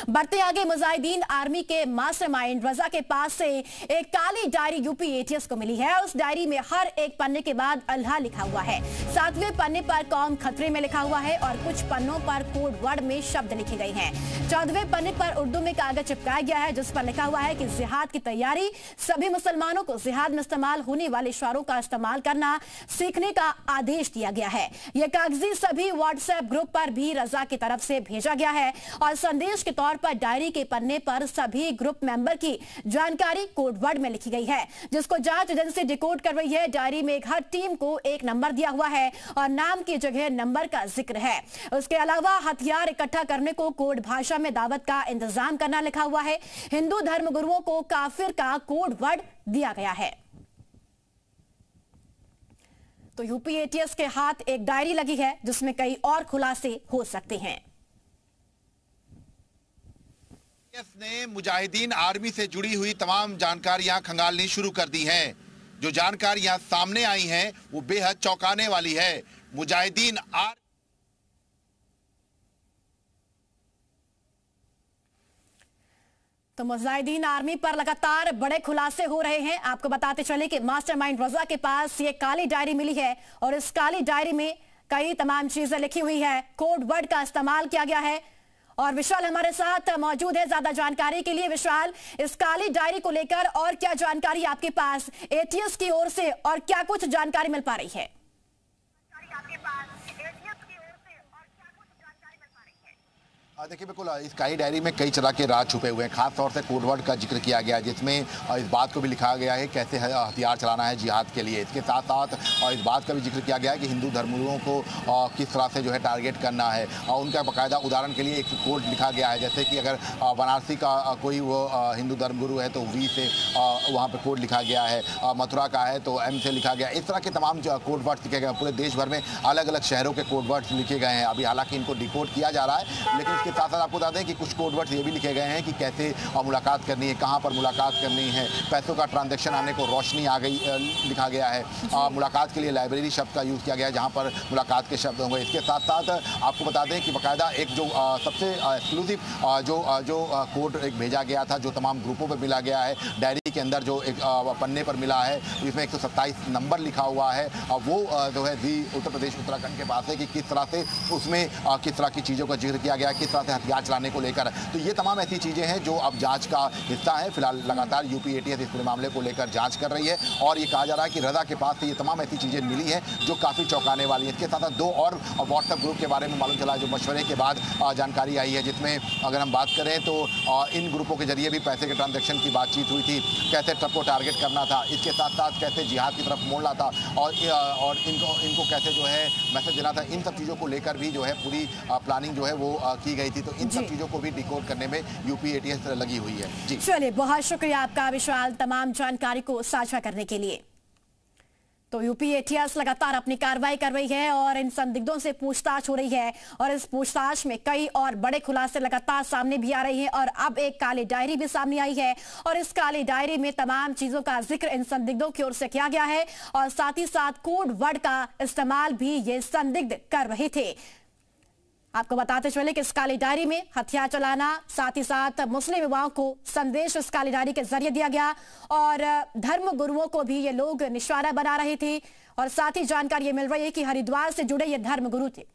बढ़ते आगे, मुजाहिदीन आर्मी के मास्टरमाइंड रजा के पास से एक काली डायरी यूपी एटीएस को मिली है। उस डायरी में हर एक पन्ने के बाद अल्लाह लिखा हुआ है। 7वें पन्ने पर कौम खतरे में लिखा हुआ है और कुछ पन्नों पर कोड वर्ड में शब्द लिखे गए हैं। 14वें पन्ने पर उर्दू में कागज चिपकाया गया है जिस पर लिखा हुआ है कि जिहाद की तैयारी। सभी मुसलमानों को जिहाद में इस्तेमाल होने वाले इशारों का इस्तेमाल करना सीखने का आदेश दिया गया है। यह कागजी सभी व्हाट्सएप ग्रुप पर भी रजा की तरफ से भेजा गया है और संदेश के तौर पर डायरी के पन्ने पर सभी ग्रुप मेंबर की जानकारी कोड वर्ड में लिखी गई है जिसको जांच एजेंसी डिकोड कर रही है। डायरी में हर टीम को एक नंबर दिया हुआ है और नाम की जगह नंबर का जिक्र है। उसके अलावा हथियार इकट्ठा करने को कोड भाषा में दावत का इंतजाम करना लिखा हुआ है। हिंदू धर्म गुरुओं को काफिर का कोड वर्ड दिया गया है। तो यूपी एटीएस के हाथ एक डायरी लगी है जिसमें कई और खुलासे हो सकते हैं। ने मुजाहिदीन आर्मी से जुड़ी हुई तमाम जानकारियां खंगालनी शुरू कर दी हैं। जो जानकारियां सामने आई हैं वो बेहद चौंकाने वाली है। मुजाहिदीन तो मुजाहिदीन आर्मी पर लगातार बड़े खुलासे हो रहे हैं। आपको बताते चले कि मास्टरमाइंड रजा के पास ये काली डायरी मिली है और इस काली डायरी में कई तमाम चीजें लिखी हुई है। कोड वर्ड का इस्तेमाल किया गया है और विशाल हमारे साथ मौजूद है ज्यादा जानकारी के लिए। विशाल, इस काली डायरी को लेकर और क्या जानकारी आपके पास एटीएस की ओर से और क्या कुछ जानकारी मिल पा रही है? देखिए, बिल्कुल इस काली डायरी में कई तरह के राज छुपे हुए हैं। खास तौर से कोडवर्ड का जिक्र किया गया है जिसमें इस बात को भी लिखा गया है कैसे हथियार चलाना है जिहाद के लिए। इसके साथ साथ इस बात का भी जिक्र किया गया है कि हिंदू धर्मगुरुओं को किस तरह से जो है टारगेट करना है और उनका बाकायदा उदाहरण के लिए एक कोड लिखा गया है। जैसे कि अगर बनारसी का कोई वो हिंदू धर्मगुरु है तो वी से वहाँ पर कोड लिखा गया है, मथुरा का है तो एम से लिखा गया। इस तरह के तमाम कोडवर्ड्स लिखे गए। पूरे देश भर में अलग अलग शहरों के कोडवर्ड्स लिखे गए हैं। अभी हालांकि इनको डिकोड किया जा रहा है, लेकिन इसके साथ साथ आपको बता दें कि कुछ कोडवर्ड्स ये भी लिखे गए हैं कि कैसे मुलाकात करनी है, कहां पर मुलाकात करनी है, पैसों का ट्रांजैक्शन आने को रोशनी आ गई लिखा गया है। मुलाकात के लिए लाइब्रेरी शब्द का यूज़ किया गया है जहां पर मुलाकात के शब्द होंगे। इसके साथ साथ आपको बता दें कि बाकायदा एक जो सबसे एक्सक्लूसिव जो कोड एक भेजा गया था जो तमाम ग्रुपों पर मिला गया है। डायरी के अंदर जो एक पन्ने पर मिला है इसमें 127 नंबर लिखा हुआ है। वो जो है जी उत्तर प्रदेश उत्तराखंड के पास है कि किस तरह से उसमें किस तरह की चीज़ों का जिक्र किया गया है, किस तरह से हथियार चलाने को लेकर। तो ये तमाम ऐसी चीजें हैं जो अब जांच का हिस्सा है। फिलहाल लगातार यूपी एटीएस इस पूरे मामले को लेकर जांच कर रही है और ये कहा जा रहा है कि रजा के पास से ये तमाम ऐसी चीजें मिली हैं जो काफी चौंकाने वाली है। इसके साथ साथ 2 और व्हाट्सएप ग्रुप के बारे में मालूम चला जो मशवरे के बाद जानकारी आई है, जिसमें अगर हम बात करें तो इन ग्रुपों के जरिए भी पैसे के ट्रांजेक्शन की बातचीत हुई थी, कैसे ट्रक को टारगेट करना था, इसके साथ साथ कैसे जिहाद की तरफ मोड़ना था और इनको कैसे जो है मैसेज देना था। इन सब चीज़ों को लेकर भी जो है पूरी प्लानिंग जो है वो की गई थी। तो इन सब चीजों को भी डिकोड करने में यूपी एटीएस लगी हुई है। जी चलिए, बहुत शुक्रिया आपका विशाल तमाम जानकारी को साझा करने के लिए। तो यूपी एटीएस लगातार अपनी कार्रवाई कर रही है और इन संदिग्धों से पूछताछ हो रही है और इस पूछताछ में कई और बड़े खुलासे लगातार सामने भी आ रही हैं और अब एक काली डायरी भी सामने आई है और इस काली डायरी में तमाम चीजों का जिक्र इन संदिग्धों की ओर से किया गया है और साथ ही साथ कोड वर्ड का इस्तेमाल भी ये संदिग्ध कर रहे थे। आपको बताते चले कि इस काली डायरी में हथियार चलाना, साथ ही साथ मुस्लिम युवाओं को संदेश इस काली डायरी के जरिए दिया गया और धर्म गुरुओं को भी ये लोग निशाना बना रहे थे और साथ ही जानकारी ये मिल रही है कि हरिद्वार से जुड़े ये धर्म गुरु थे।